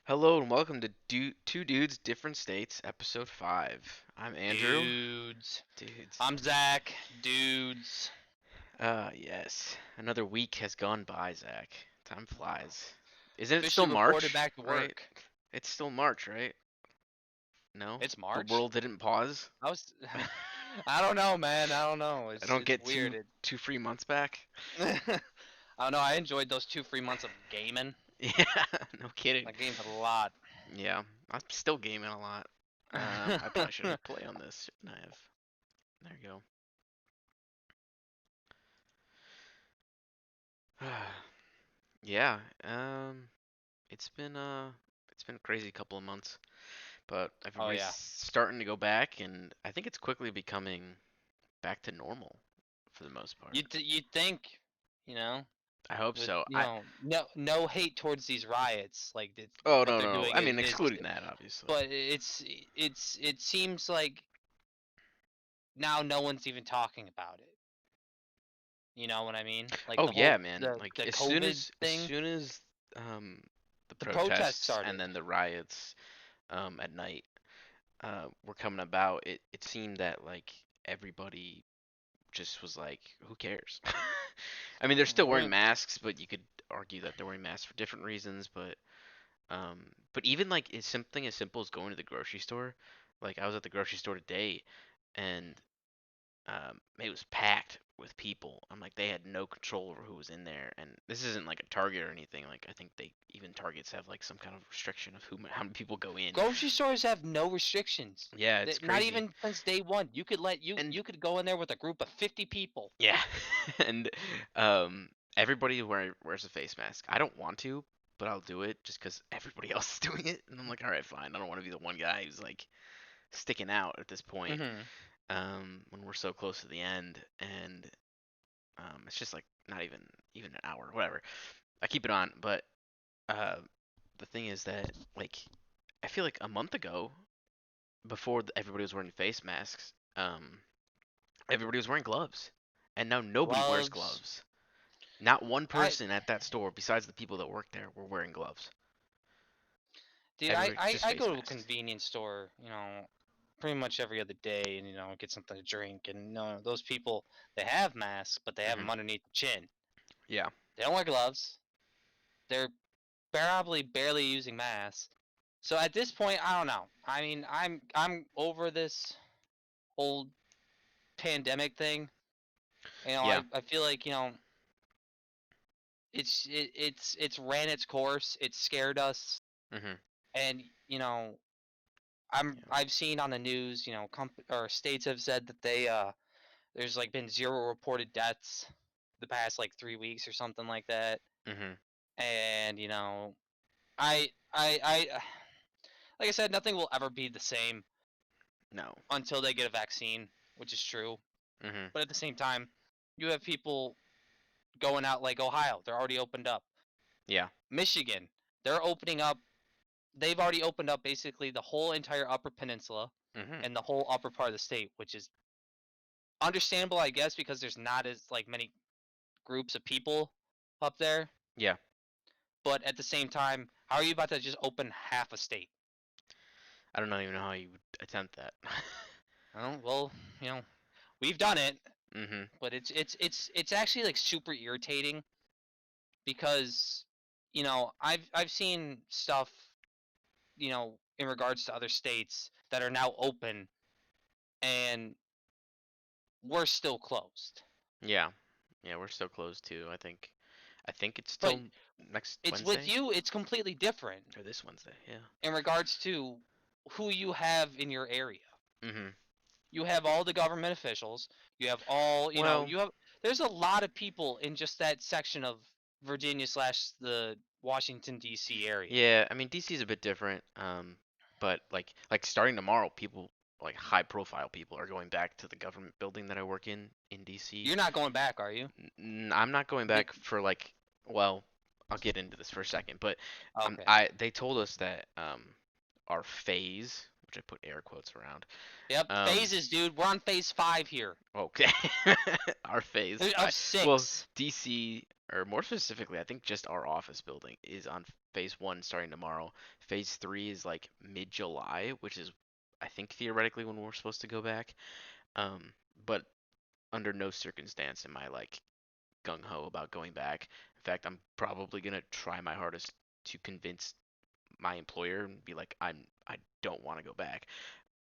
Hello and welcome to Two Dudes, Different States, Episode 5. I'm Andrew. Dudes. Dudes. I'm Zach. Dudes. Yes. Another week has gone by, Zach. Time flies. Isn't it still Officially reported March, back to right? work. It's still March, right? No? It's The March. world didn't pause? I was. I don't know, man. I don't know. I It's don't it's get weird. two free months back? I don't know. I enjoyed those 2 free months of gaming. Yeah, no kidding. I gamed a lot. Yeah, I'm still gaming a lot. I probably should hit play on this, shouldn't I have? There you go. Yeah, it's been a crazy couple of months, but Oh everybody's yeah. starting to go back, and I think it's quickly becoming back to normal for the most part. You'd think, you know, I hope with so. no hate towards these riots, like Oh what no they're no no. doing I mean is, excluding that obviously. but it seems like now no one's even talking about it. You know what I mean? Like Oh the yeah, whole man. the Like the as soon COVID as as thing, soon as um the the protest protests and started. then the riots at night were coming about, it seemed that like everybody just was like, who cares? I mean, they're still wearing Right. masks, but you could argue that they're wearing masks for different reasons. But even like it's something as simple as going to the grocery store. Like I was at the grocery store today, and it was packed with people. I'm like, they had no control over who was in there. And this isn't like a Target or anything. Like I think they even Targets have like some kind of restriction of how many people go in. Grocery stores have no restrictions. Yeah, it's Not crazy. even since day one. You could let you And you could go in there with a group of 50 people. yeah, and um, everybody wears a face mask. I don't want to, but I'll do it just because everybody else is doing it, and I'm like, all right, fine. I don't want to be the one guy who's like sticking out at this point. Hmm. When we're so close to the end, and it's just like not even an hour, whatever. I keep it on, but uh, the thing is that like I feel like a month ago, before everybody was wearing face masks, everybody was wearing gloves, and now nobody wears Gloves. gloves. Not one I person at that store, besides the people that work there, were wearing gloves. dude, I, Everybody I just I face go to a masks. convenience store, pretty much every other day, and get something to drink, and those people, they have masks, but they have Hmm. them underneath the chin. Yeah. They don't wear gloves. They're probably barely using masks. So at this point, I don't know. I mean, I'm over this whole pandemic thing. Yeah. I feel like it's ran its course. It scared us, Hmm. and Yeah. I've seen on the news, or states have said that there's like been zero reported deaths the past like 3 weeks or something like that. Hmm. And I like I said, nothing will ever be the same No. until they get a vaccine, which is true. Hmm. But at the same time, you have people going out like Ohio. They're already opened up. Yeah. Michigan, they're opening up. They've already opened up basically the whole entire Upper Peninsula Hmm. and the whole upper part of the state, which is understandable, I guess, because there's not as like many groups of people up there. Yeah. But at the same time, how are you about to just open half a state? I don't even know how you would attempt that. Oh, well, you know, we've done it, Hmm. but it's actually like super irritating because I've seen stuff in regards to other states that are now open and we're still closed. Yeah. Yeah, we're still closed too. I think it's But till next it's with Wednesday you, it's completely different or this Wednesday. Yeah. in regards to who you have in your area. Hmm. You have all the government officials. You have all, Well, you have. There's a lot of people in just that section of Virginia slash the Washington D.C. area. yeah, I mean DC's a bit different. But like starting tomorrow, people like high profile people are going back to the government building that I work in DC. You're not going back, are you? I'm not going Be- back for like, well, I'll get into this for a second, but okay. they told us that our phase, which I put air quotes around. Yep, Um, phases, dude. We're on phase 5 here. okay, our phase. Of Well, 6. DC, or more specifically, I think just our office building is on phase one starting tomorrow. Phase three is like mid-July, which is I think theoretically when we're supposed to go back. Um, but under no circumstance am I like gung ho about going back. In fact, I'm probably gonna try my hardest to convince my employer and be like, I don't want to go back.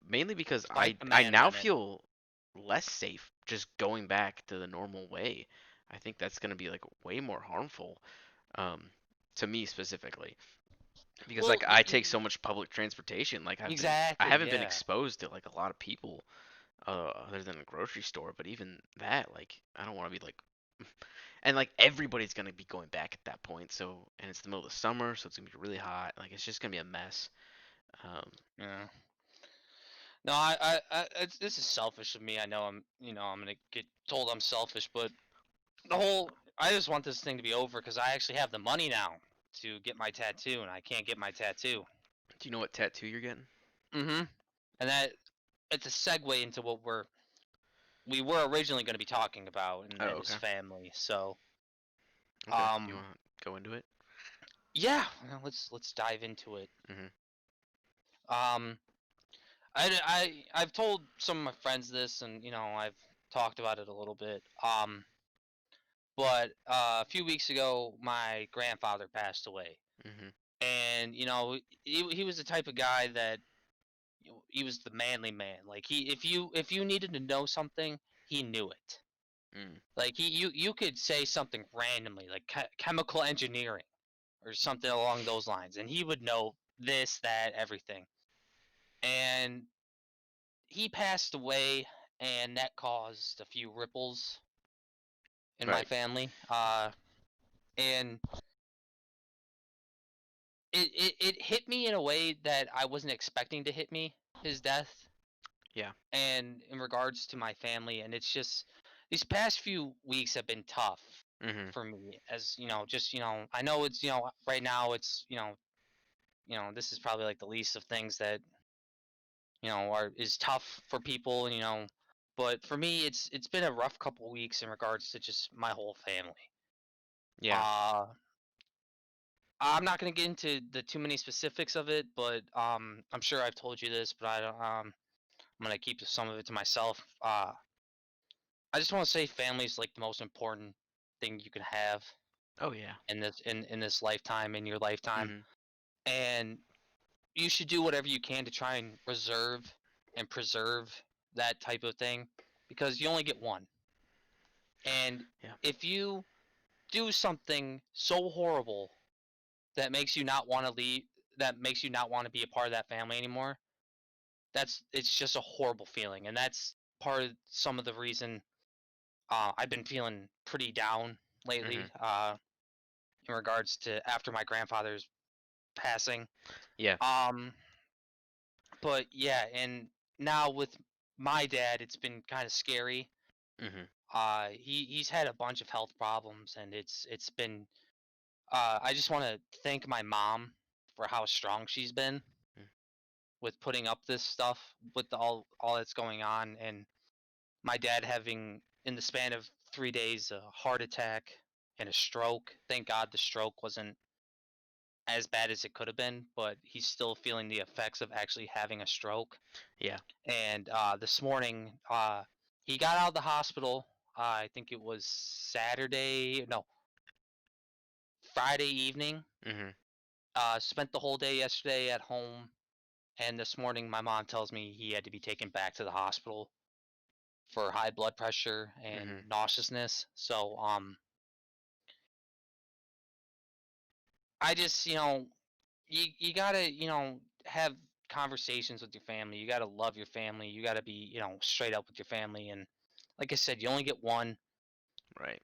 Mainly because Fight the I man, now Bennett. feel less safe just going back to the normal way. I think that's gonna be like way more harmful, um, to me specifically. Because Well, like I take so much public transportation, like I exactly, haven't been yeah. exposed to like a lot of people other than a grocery store, but even that, like, I don't want to be like, and like everybody's gonna be going back at that point. So, and it's the middle of the summer, so it's gonna be really hot. Like, it's just gonna be a mess. Um, Yeah. No, this is selfish of me. I know I'm gonna get told I'm selfish, but I just want this thing to be over because I actually have the money now to get my tattoo, and I can't get my tattoo. do you know what tattoo you're getting? Mm-hmm. And it's a segue into what we were originally going to be talking about, and Oh, that is okay, family. So, okay. You um, want to go into it? yeah, well, let's dive into it. Mm-hmm. Um, I've told some of my friends this, and I've talked about it a little bit. But a few weeks ago, my grandfather passed away, Mm-hmm. and he was the type of guy that he was the manly man. Like if you needed to know something, he knew it. Mm. Like you could say something randomly, like chemical engineering or something along those lines, and he would know this, that, everything. And he passed away, and that caused a few ripples in my Right. family. And it hit me in a way that I wasn't expecting to hit me, his death, Yeah. and in regards to my family. And it's just these past few weeks have been tough Mm-hmm. for me, as just I know it's right now it's this is probably like the least of things that are is tough for people, but for me it's been a rough couple weeks in regards to just my whole family. Yeah. uh I'm not going to get into the too many specifics of it, but I'm sure I've told you this, but I don't I'm going to keep some of it to myself. I just want to say family is like the most important thing you can have Oh yeah. in this lifetime, in your lifetime. Mm-hmm. And you should do whatever you can to try and reserve and preserve that type of thing, because you only get one. And Yeah. if you do something so horrible that makes you not want to leave, that makes you not want to be a part of that family anymore, it's just a horrible feeling. And that's part of some of the reason I've been feeling pretty down Mm-hmm. lately, in regards to after my grandfather's passing. Yeah. Um, but yeah, and now with my dad, it's been kind of scary. Mm-hmm. He's had a bunch of health problems, and it's been. I just want to thank my mom for how strong she's been with putting up this stuff with all that's going on, and my dad having in the span of 3 days a heart attack and a stroke. Thank God the stroke wasn't as bad as it could have been, but he's still feeling the effects of actually having a stroke. Yeah. And this morning, he got out of the hospital. I think it was Saturday, no, Friday evening. Mm-hmm. Spent the whole day yesterday at home, and this morning my mom tells me he had to be taken back to the hospital for high blood pressure and Mm-hmm. nauseousness. So I just you gotta have conversations with your family. You gotta love your family. You gotta be straight up with your family. And like I said, you only get one, Right.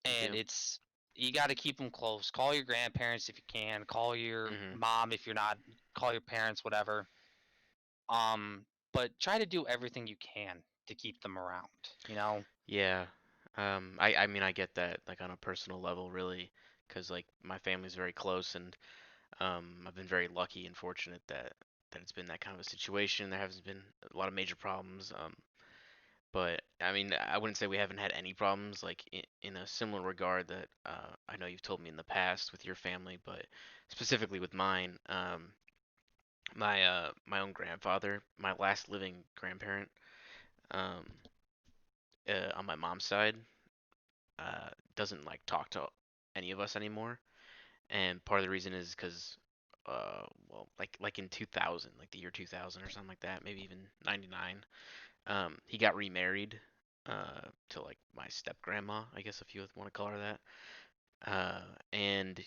You and do. it's you got to keep them close. Call your grandparents if you can. Call your Mm-hmm. mom if you're not. Call your parents, whatever. But try to do everything you can to keep them around. You know. Yeah. I mean I get that like on a personal level really, because like my family's very close and I've been very lucky and fortunate that that it's been that kind of a situation. There hasn't been a lot of major problems. But I mean, I wouldn't say we haven't had any problems, like in a similar regard that I know you've told me in the past with your family, but specifically with mine. My own grandfather, my last living grandparent, um, on my mom's side, doesn't like talk to any of us anymore. And part of the reason is because, well, like in 2000, like the year 2000 or something like that, maybe even 99. He got remarried to like my step grandma, I guess if you want to call her that. And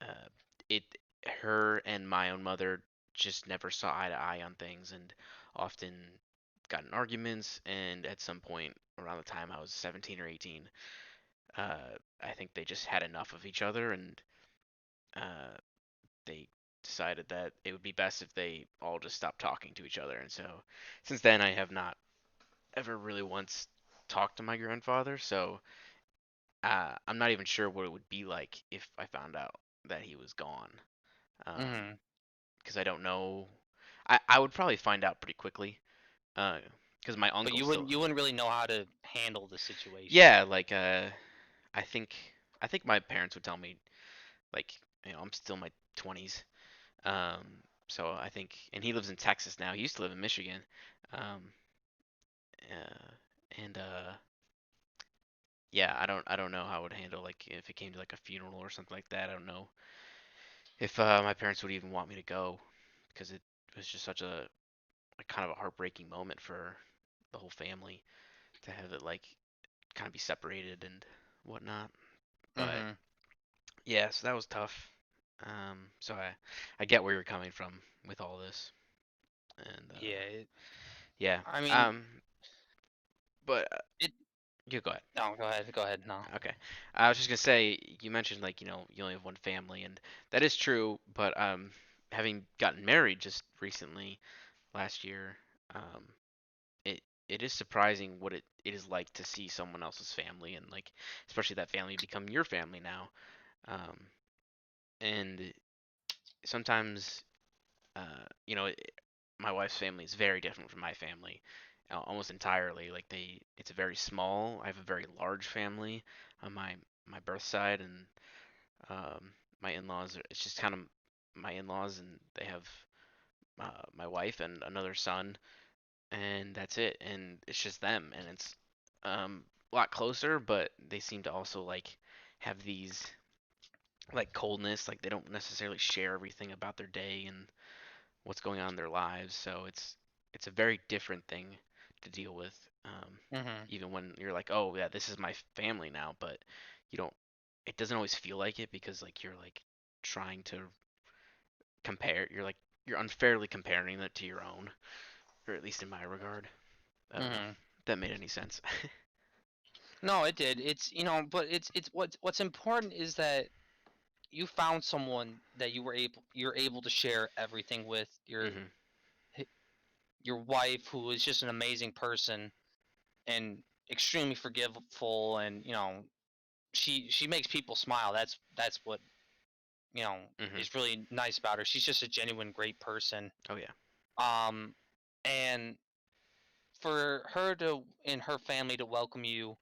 uh, it her and my own mother just never saw eye to eye on things, and often got in arguments. And at some point around the time I was 17 or 18, I think they just had enough of each other, and uh, they decided that it would be best if they all just stopped talking to each other. And so since then I have not ever really once talked to my grandfather. So I'm not even sure what it would be like if I found out that he was gone. Mhm. Because I don't know. I would probably find out pretty quickly. Because my But uncle you still. wouldn't really know how to handle the situation. Yeah, like I think I think my parents would tell me like I'm still in my 20s. So I think, and he lives in Texas now. He used to live in Michigan. Um, uh, and yeah, I don't know how I would handle like if it came to like a funeral or something like that. I don't know if my parents would even want me to go because it was just such a kind of a heartbreaking moment for the whole family to have it like kind of be separated and whatnot. But Mhm. yeah, so that was tough. So I get where you're coming from with all this, and Yeah. yeah. I mean, Um, but it. you go ahead. No, go ahead. Go ahead. No. Okay. I was just gonna say, you mentioned like, you only have one family, and that is true, but having gotten married just recently last year, um, it it is surprising what it is like to see someone else's family, and like especially that family become your family now. Um, and sometimes, my wife's family is very different from my family, almost entirely. Like it's very small. I have a very large family on my birth side, and my in-laws. It's just kind of my in-laws, and they have my wife and another son, and that's it. And it's just them, and it's a lot closer, but they seem to also like have these like coldness. Like they don't necessarily share everything about their day and what's going on in their lives. So it's a very different thing to deal with. Mhm. Even when you're like, oh yeah, this is my family now, but you don't. It doesn't always feel like it because like you're like trying to compare. You're unfairly comparing it to your own, or at least in my regard. I don't know Mhm. if that made any sense. No, it did. It's but it's what's important is that you found someone that you're able to share everything with Mhm. h- your wife, who is just an amazing person and extremely forgiveful, and she makes people smile. That's what Mhm. is really nice about her. She's just a genuine great person. Oh yeah. Um, and for her to and her family to welcome you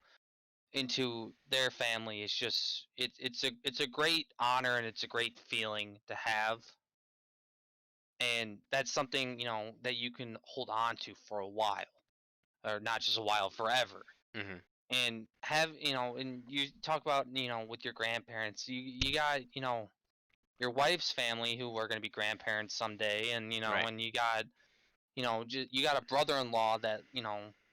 into their family is just it's a great honor, and it's a great feeling to have, and that's something that you can hold on to for a while, or not just a while, forever. Mhm. And have and you talk about with your grandparents, you got your wife's family who are going to be grandparents someday, and Right. and you got you got a brother-in-law that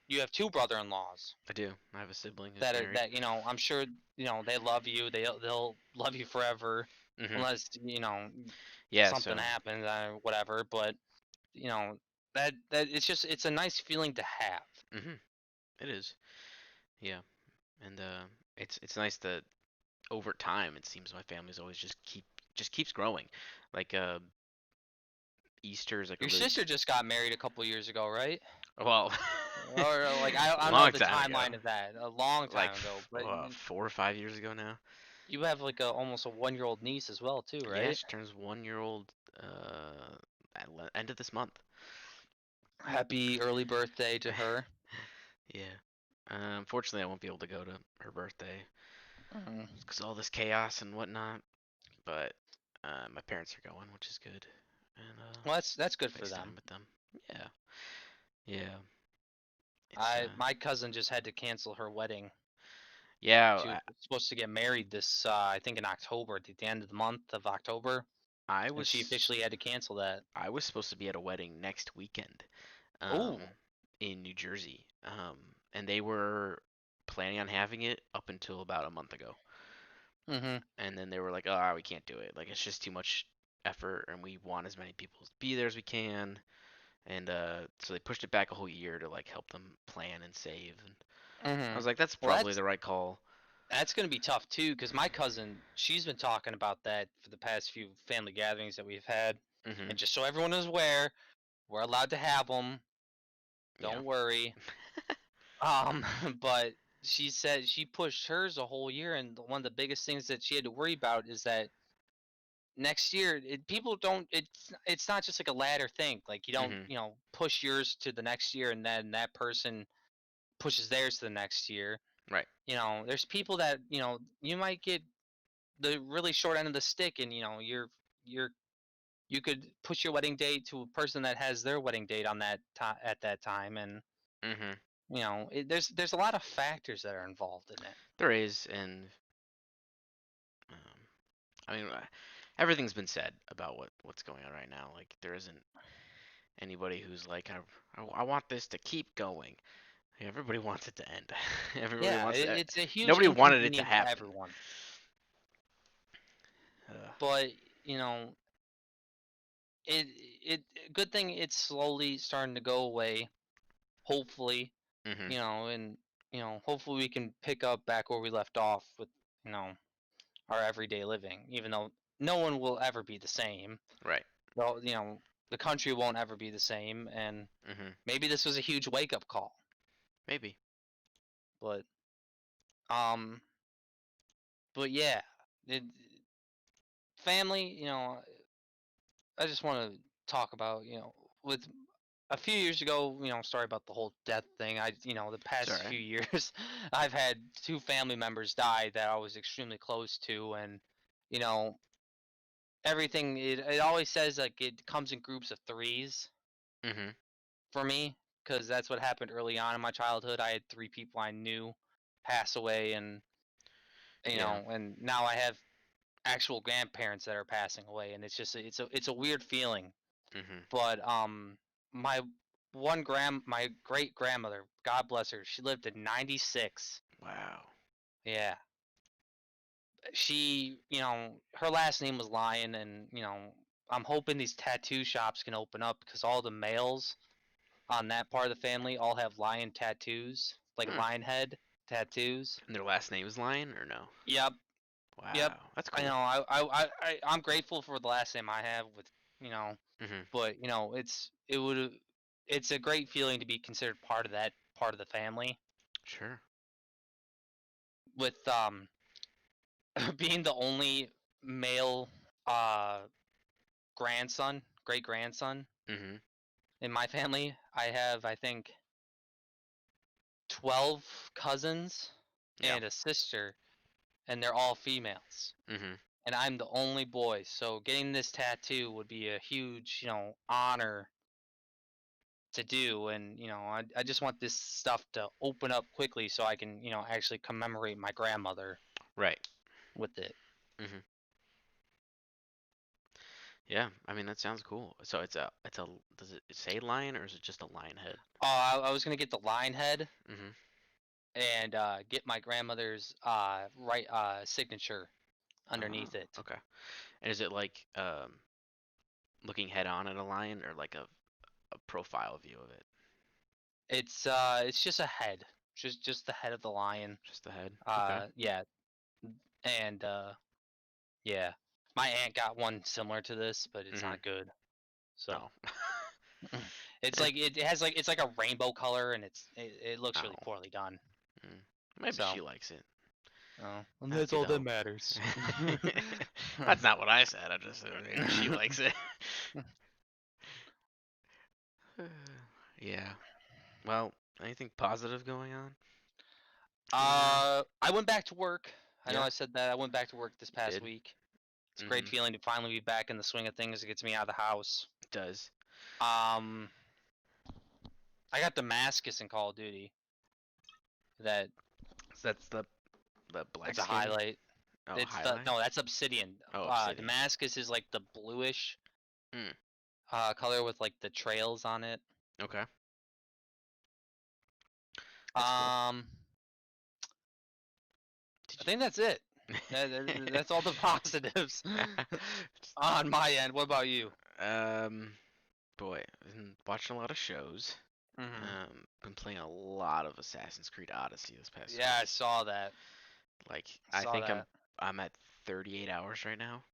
you have two brother-in-laws I do. I have a sibling who's that are married. that I'm sure they love you. They'll love you forever, Mhm. unless Yeah. something So. happens, whatever. But you know that it's a nice feeling to have. Mhm. It is. Yeah. And it's nice that over time it seems my family's always just keeps growing. Like Easter is like a Your really sister just got married a couple years ago, right? well Or like I don't know long the time ago. timeline of that. A long Like time ago, but 4 or 5 years ago now. you have like almost a 1-year-old niece as well too, Yeah, right? she turns 1 year old uh end of this month. Happy early birthday to her. Yeah. Unfortunately, I won't be able to go to her birthday Mm. because all this chaos and whatnot. But my parents are going, which is good, and Well, that's good for nice time them. with them. Yeah, yeah. It's My cousin just had to cancel her wedding. She was yeah. supposed to get married this, I think in October, at the end of the month of October, I and she was officially had to cancel that. I was supposed to be at a wedding next weekend, um, Oh. in New Jersey, and they were planning on having it up until about a month ago, Mm-hmm. and then they were like, "Oh, we can't do it. Like, it's just too much effort, and we want as many people to be there as we can." And so they pushed it back a whole year to like help them plan and save. And I Mm-hmm. was like, "That's Well, probably the right call." that's gonna be tough too, because my cousin, she's been talking about that for the past few family gatherings that we've had, Mhm. and just so everyone is aware, we're allowed to have them. Yeah. Don't worry. Um, but she said she pushed hers a whole year, and one of the biggest things that she had to worry about is that next year, people don't. It's not just like a ladder thing. Like you don't, Mhm. push yours to the next year, and then that person pushes theirs to the next year. Right. There's people that you might get the really short end of the stick, and you're you could push your wedding date to a person that has their wedding date on that at that time, and Mhm. there's a lot of factors that are involved in it. There is, and um, I mean, everything's been said about what's going on right now. Like, there isn't anybody who's like, I want this to keep going. Everybody wants it to end. Everybody Yeah, wants it. it's a huge Nobody wanted it to inconvenience to happen. everyone. Uh, But you know, it it good thing it's slowly starting to go away. Hopefully, mhm. and hopefully we can pick up back where we left off with you know our everyday living. Even though no one will ever be the same. Right. Well, the country won't ever be the same, and Mhm. maybe this was a huge wake up call. Maybe. But um, but yeah, it, family. I just want to talk about with a few years ago. Sorry about the whole death thing. The It's all past right. few years, I've had two family members die that I was extremely close to, and you know everything. It always says like it comes in groups of threes Mhm. for me because that's what happened early on in my childhood. I had three people I knew pass away, and Yeah. and now I have actual grandparents that are passing away, and it's a weird feeling. Mhm. But my my great grandmother, God bless her, she lived to 96. Wow. Yeah, her last name was Lion, and I'm hoping these tattoo shops can open up because all the males on that part of the family all have lion tattoos, like Hmm. lion head tattoos. And their last name is Lion or no? Yep, yep. Wow. That's I know. cool. I'm grateful for the last name I have with you know, Mhm. but it's a great feeling to be considered part of that part of the family. Sure. With being the only male uh great grandson Mhm. in my family, I have I think 12 cousins Yeah. and a sister, and they're all females. Mhm. And I'm the only boy, so getting this tattoo would be a huge, honor to do. And I just want this stuff to open up quickly so I can actually commemorate my grandmother Right. with it. Mhm. Yeah. I mean, that sounds cool. So it's a does it say lion or is it just a lion head? I was gonna get the line head Mhm. and get my grandmother's right signature Oh, underneath it. okay. And is it like looking head on at a lion or like a profile view of it? It's just a head, just the head of the lion. Just the head? Okay. Yeah, and yeah, my aunt got one similar to this, but it's Mhm. not good. So Oh. it's Eh. like it has like it's like a rainbow color, and it looks really Oh. poorly done. Mm. Maybe So she likes it. and That would that's be all the that hope. matters. That's not what I said. I just said maybe she likes it. Yeah. Well, anything positive going on in your? I went back to work. I know Yeah, I said that I went back to work this you past did. week. It's a great Mhm. feeling to finally be back in the swing of things. It gets me out of the house. It does. Um, I got Damascus in Call of Duty. That So that's the black that's a skin. highlight. Oh, It's the highlight. no, that's Obsidian. Oh, obsidian. Damascus is like the bluish Mm. color with like the trails on it. Okay, that's cool. Um, I Did think that's it. That's all the positives you? on my end. What about you? um, boy, I've been watching a lot of shows. Hmm. Been playing a lot of Assassin's Creed Odyssey this past Yeah, I week. saw that. Like, I Saw think that. I'm at 38 hours right now,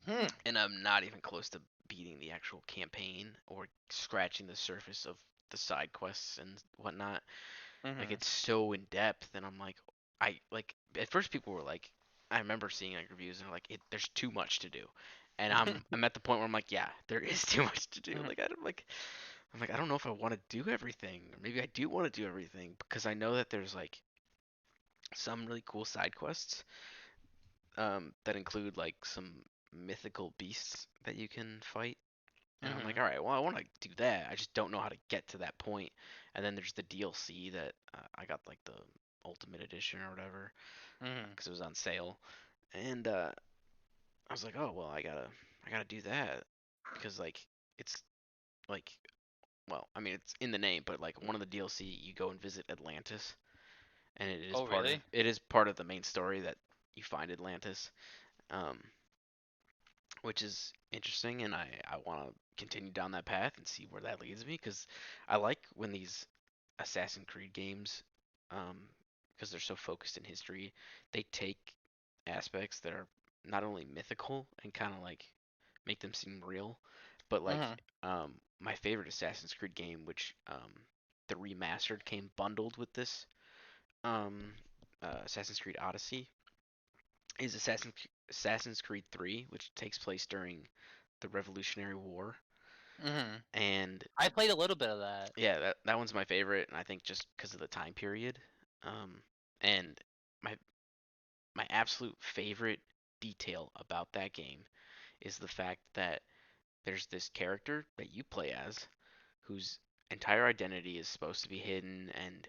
Hmm. and I'm not even close to beating the actual campaign or scratching the surface of the side quests and whatnot. Like, Hmm. it's so in depth, and I'm like, I like at first people were like, I remember seeing like reviews and they're like, there's too much to do, and I'm at the point where I'm like, yeah, there is too much to do. Like, I'm like, I don't know if I want to do everything. Or maybe I do want to do everything because I know that there's like some really cool side quests that include like some mythical beasts that you can fight. And I'm like, Hmm. all right, well, I want to do that. I just don't know how to get to that point. And then there's the DLC that I got like the Ultimate Edition or whatever Hmm. because it was on sale. And I was like, oh well, I gotta do that because like it's like well, I mean it's in the name, but like one of the DLC you go and visit Atlantis, and Oh, really? it is part of the main story that you find Atlantis. Um, which is interesting, and I want to continue down that path and see where that leads me because I like when these Assassin's Creed games, um, because they're so focused in history, they take aspects that are not only mythical and kind of like make them seem real, but like Hmm. my favorite Assassin's Creed game, which the remastered came bundled with this um, Assassin's Creed Odyssey, is Assassin's Creed 3, which takes place during the Revolutionary War. Hmm. And I played a little bit of that. yeah, that one's my favorite, and I think just because of the time period. And my my absolute favorite detail about that game is the fact that there's this character that you play as whose entire identity is supposed to be hidden and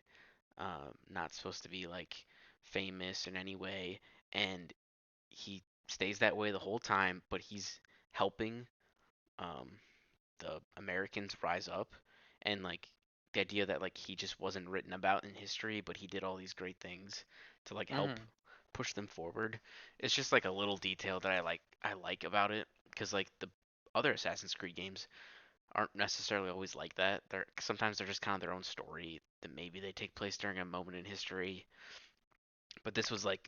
not supposed to be like famous in any way, and he stays that way the whole time, but he's helping um, the Americans rise up, and like the idea that like he just wasn't written about in history, but he did all these great things to like help Hmm. push them forward. It's just like a little detail that I like about it because like the other Assassin's Creed games aren't necessarily always like that. They're sometimes they're just kind of their own story that maybe they take place during a moment in history, but this is like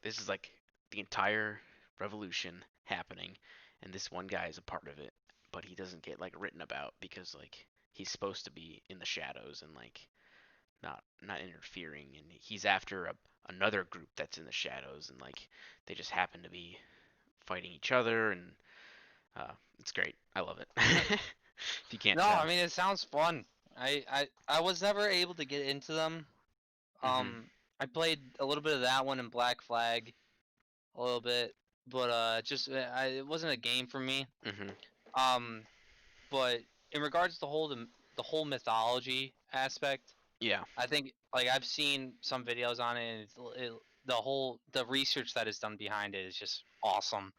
the entire revolution happening, and this one guy is a part of it, but he doesn't get like written about because like he's supposed to be in the shadows and like not interfering, and he's after another group that's in the shadows, and like they just happen to be fighting each other, and it's great. I love it. If you can't No, I tell. mean it sounds fun. I was never able to get into them. Mhm. I played a little bit of that one in Black Flag, a little bit, but it wasn't a game for me. Mhm. Um, but in regards to the whole mythology aspect, Yeah. I think like I've seen some videos on it, and the research that is done behind it is just awesome.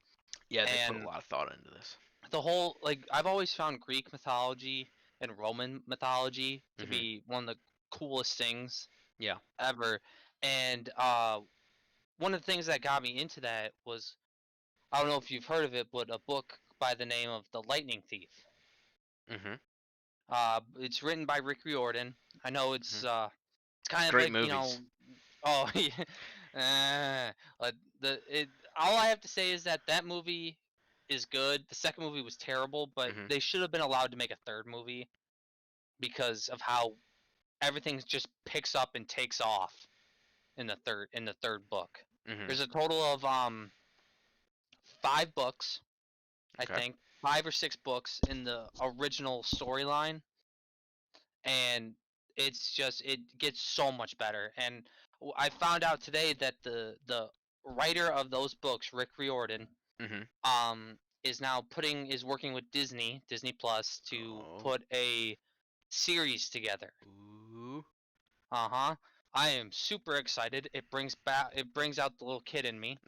Yeah, they put a And lot of thought into this. the whole like I've always found Greek mythology and Roman mythology to Mhm. be one of the coolest things Yeah. ever. And one of the things that got me into that was I don't know if you've heard of it, but a book by the name of The Lightning Thief. Mhm. It's written by Rick Riordan. I know Mhm. it's kind of Great like movies. oh the it all I have to say is that that movie is good. The second movie was terrible, but Mhm. they should have been allowed to make a third movie because of how everything just picks up and takes off in the third book. Mhm. There's a total of 5 books, I Okay. think, 5 or 6 books in the original storyline, and it gets so much better. And I found out today that the writer of those books, Rick Riordan, Mhm. is working with Disney Plus to Oh. put a series together. Ooh. Uh-huh. I am super excited. It brings out the little kid in me,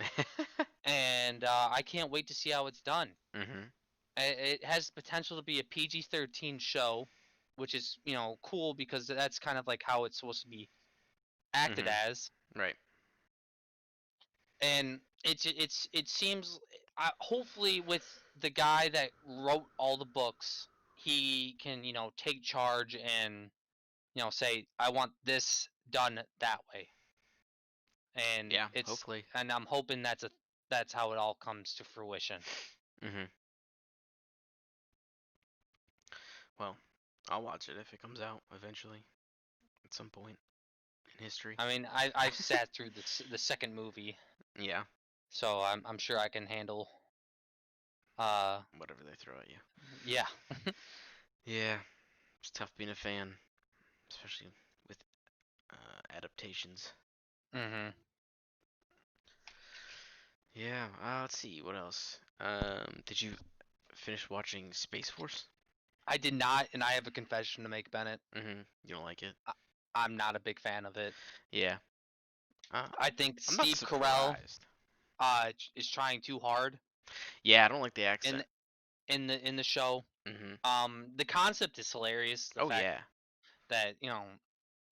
and I can't wait to see how it's done. Mhm. It has potential to be a PG-13 show, which is, cool because that's kind of like how it's supposed to be acted Mhm. as. Right. And it seems, hopefully with the guy that wrote all the books, he can, take charge and, say, I want this done that way. And Yeah. Hopefully. I'm hoping that's how it all comes to fruition. Mhm. Well, I'll watch it if it comes out eventually at some point in history. I mean, I've sat through the second movie, Yeah. so I'm sure I can handle. Uh, Whatever they throw at you. yeah. Yeah. It's tough being a fan, especially with adaptations. Mhm. Yeah. Let's see. What else? Did you finish watching Space Force? I did not, and I have a confession to make, Bennett. Mhm. You don't like it? I, I'm not a big fan of it. Yeah. I think I'm not Steve Carell surprised. is trying too hard Yeah, I don't like the in accent. in the show. Mhm. The concept is hilarious. The Oh fact yeah. that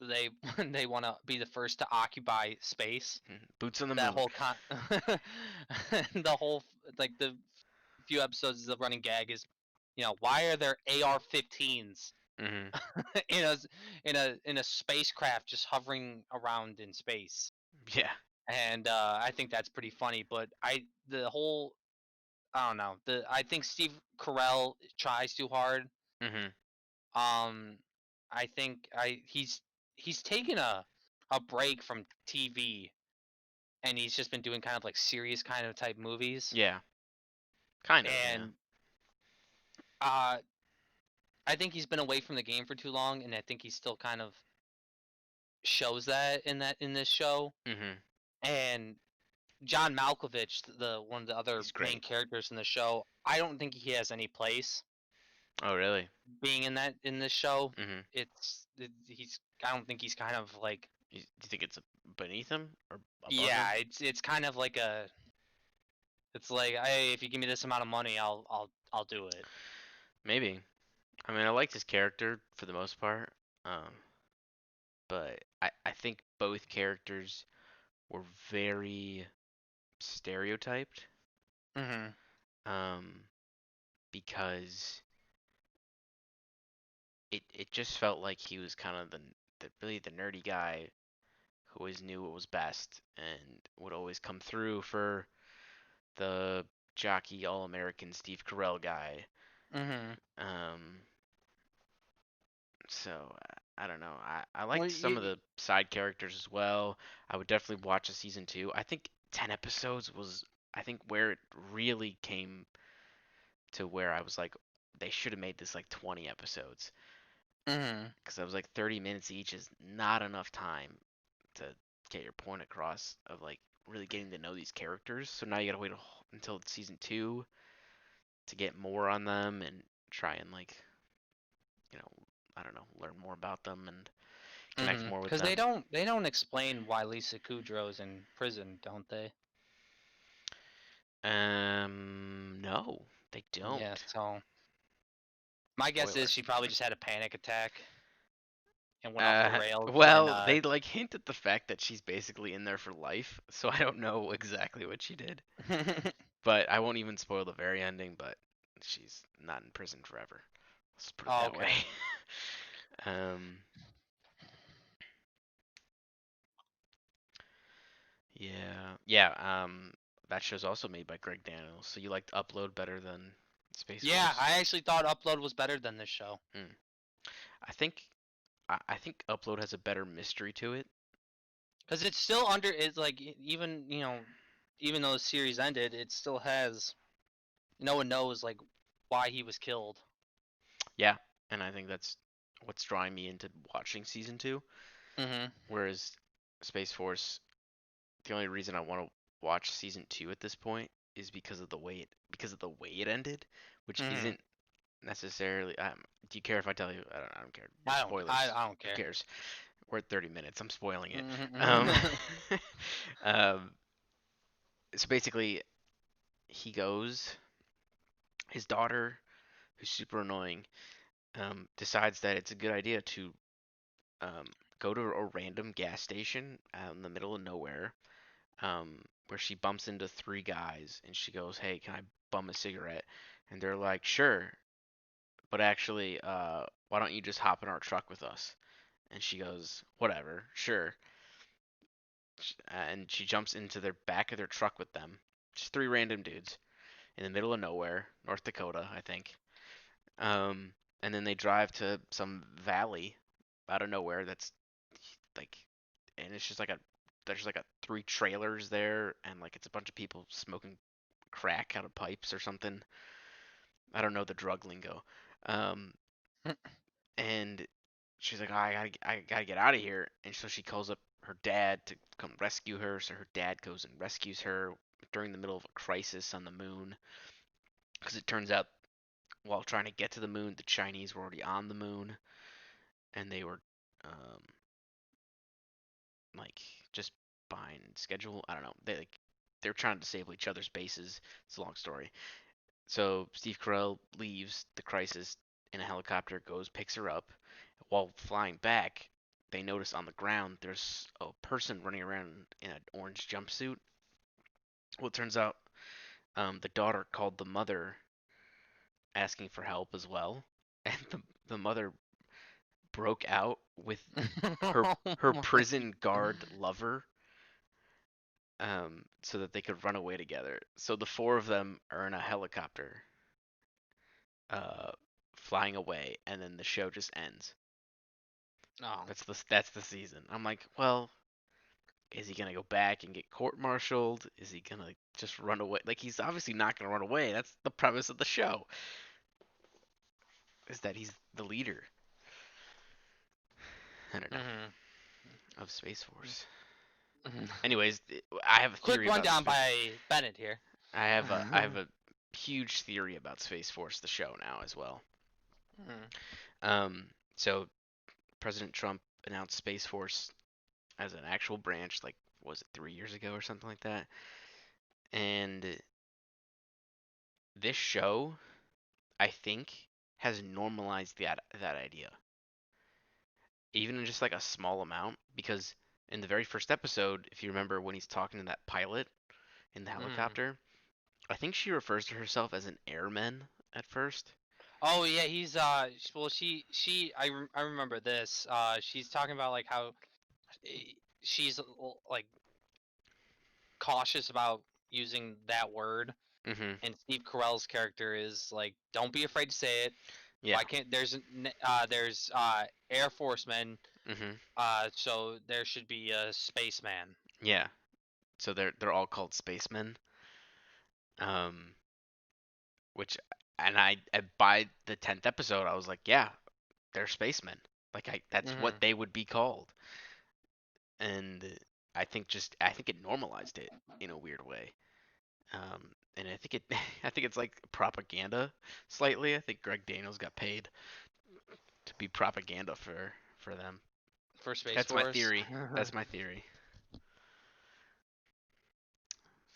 they they want to be the first to occupy space. Mhm. Boots on the That moon. whole the whole, like, the few episodes of running gag is, why are there AR-15s Mhm. in a in a spacecraft just hovering around in space? Yeah. And I think that's pretty funny. But the whole, I don't know. I think Steve Carell tries too hard. Mhm. Um, I think I he's taken a break from TV, and he's just been doing kind of like serious kind of type movies. Yeah. Kind of. Yeah. And uh, I think he's been away from the game for too long, and I think he still kind of shows that in this show. Mhm. And John Malkovich, the one of the other He's main great. characters in the show, I don't think he has any place Oh really? being in this show. Mhm. He's I don't think he's kind of like, Do you think it's beneath him or above yeah, him? it's kind of like it's like, hey, if you give me this amount of money, I'll do it. Maybe. I mean, I liked his character for the most part. Um, but I think both characters were very stereotyped. Mhm. Um, because it just felt like he was kind of the really the nerdy guy who always knew what was best and would always come through for the jockey all American Steve Carell guy. Mhm. Um, so I don't know. I Well, liked some of the side characters as well. I would definitely watch a season two. I think 10 episodes was I think where it really came to where I was like they should have made this like 20 episodes mhm. because I was like 30 minutes each is not enough time to get your point across of like really getting to know these characters. So now you gotta wait until season two to get more on them and try and like you know I don't know learn more about them and connect more with Because they them. don't explain why Lisa Kudrow's in prison, don't they? No, they Yeah. don't. So my guess is Spoiler. she probably just had a panic attack and went off the rails. And Well, they like hint at the fact that she's basically in there for life, so I don't know exactly what she did. But I won't even spoil the very ending, but she's not in prison forever. Let's put it oh, that way. okay. um, yeah, yeah. That show's also made by Greg Daniels. So you liked Upload better than Space Yeah, Force? I actually thought Upload was better than this show. Hmm. I think I think Upload has a better mystery to it. Because it's still under, it's like, even, even though the series ended, it still has, no one knows, like, why he was killed. Yeah, and I think that's what's drawing me into watching season two. Mhm. Whereas Space Force, the only reason I want to watch season two at this point is because of the way it ended, which Mhm. isn't necessarily. Do you care if I tell you? I don't care. I don't. Spoilers. I don't Who care. cares? We're at 30 minutes. I'm spoiling it. Um, Mhm. um, so basically, he goes. His daughter, who's super annoying, decides that it's a good idea to um, go to a random gas station out in the middle of nowhere, where she bumps into three guys, and she goes, "Hey, can I bum a cigarette?" And they're like, "Sure, but actually, why don't you just hop in our truck with us?" And she goes, "Whatever, sure." And she jumps into their back of their truck with them. Just three random dudes in the middle of nowhere, North Dakota, I think. Um, and then they drive to some valley out of nowhere that's like, and it's just like there's like a three trailers there, and like it's a bunch of people smoking crack out of pipes or something. I don't know the drug lingo. Um, and she's like, oh, I gotta get out of here. And so she calls up her dad to come rescue her. So her dad goes and rescues her during the middle of a crisis on the moon. Because it turns out while trying to get to the moon, the Chinese were already on the moon, and they were um, like just behind schedule. I don't know. They're trying to disable each other's bases. It's a long story. So Steve Carell leaves the crisis in a helicopter, goes, picks her up. While flying back, they notice on the ground there's a person running around in an orange jumpsuit. Well, it turns out the daughter called the mother asking for help as well, and the mother broke out with her prison guard lover, so that they could run away together. So the four of them are in a helicopter, uh, flying away, and then the show just ends. Oh. That's the season. I'm like, well, is he gonna go back and get court-martialed? Is he gonna just run away? Like, he's obviously not gonna run away. That's the premise of the show, is that he's the leader. I don't know, Mhm. of Space Force. Mhm. Anyways, I have a Quick theory about rundown Space. by Bennett here. I have a huge theory about Space Force, the show now as well. Mhm. So President Trump announced Space Force as an actual branch, like, was it 3 years ago or something like that? And this show, I think, has normalized that idea, even in just like a small amount. Because in the very first episode, if you remember when he's talking to that pilot in the Mhm. helicopter, I think she refers to herself as an airman at first. Oh yeah, he's well I remember this. She's talking about like how she's like cautious about using that word, Mhm. and Steve Carell's character is like, don't be afraid to say it. Yeah. Why can't there's Air Force men, Mhm. so there should be a spaceman. Yeah. So they're all called spacemen. Um, which and by the 10th episode, I was like, yeah, they're spacemen. Like, that's what Mhm. they would be called. And I think it normalized it in a weird way. And I think it I think it's like propaganda slightly. I think Greg Daniels got paid to be propaganda for them. For Space That's my Force. theory. That's my theory.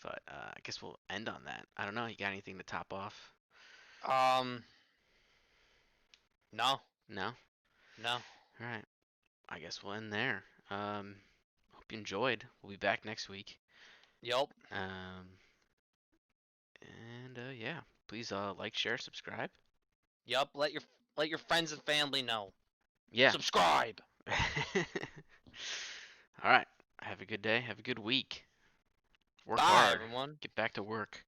But I guess we'll end on that. I don't know. You got anything to top off? um, no, No? no. All right. I guess we'll end there. Hope you enjoyed. We'll be back next week. Yup, Um, and yeah, please like, share, subscribe. yup. Let your friends and family know. Yeah. Subscribe. All right. Have a good day. Have a good week. Work Bye, hard. everyone. Get back to work.